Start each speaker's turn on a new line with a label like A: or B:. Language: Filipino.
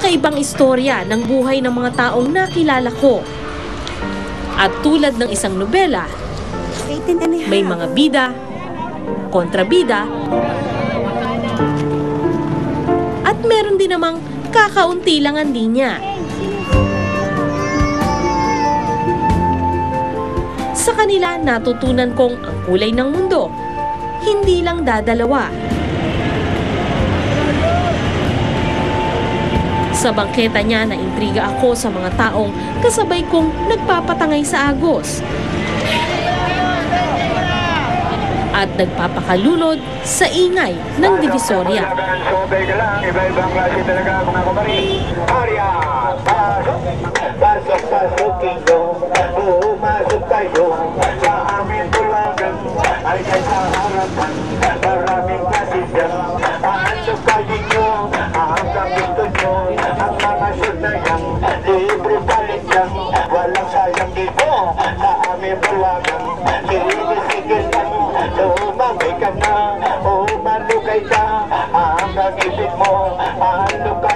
A: kakaibang istorya ng buhay ng mga taong nakilala ko. At tulad ng isang nobela, may mga bida, kontrabida, at meron din namang kakaunti lang ang linya. Sa kanila, natutunan kong ang kulay ng mundo, hindi lang dadalawa. Sa bangketa niya, naintriga ako sa mga taong kasabay kong nagpapatangay sa agos at nagpapakalunod sa ingay ng Divisoria.
B: Iba-ibang klase talaga mga kumari. Arya! Pasok, pasok, kinyo. Pumasok tayo. Sa aming tulagan ay kay sa harapan. Maraming klase dyan. Paasok kayo nyo. Hanggang gusto nyo. Ang mga shoot na yan. Libre palit yan. Walang sayang dito. Sa aming tulagan. Sige lang. Lumamay ka na. O malukay ka. Hanggang isip mo. Ano ka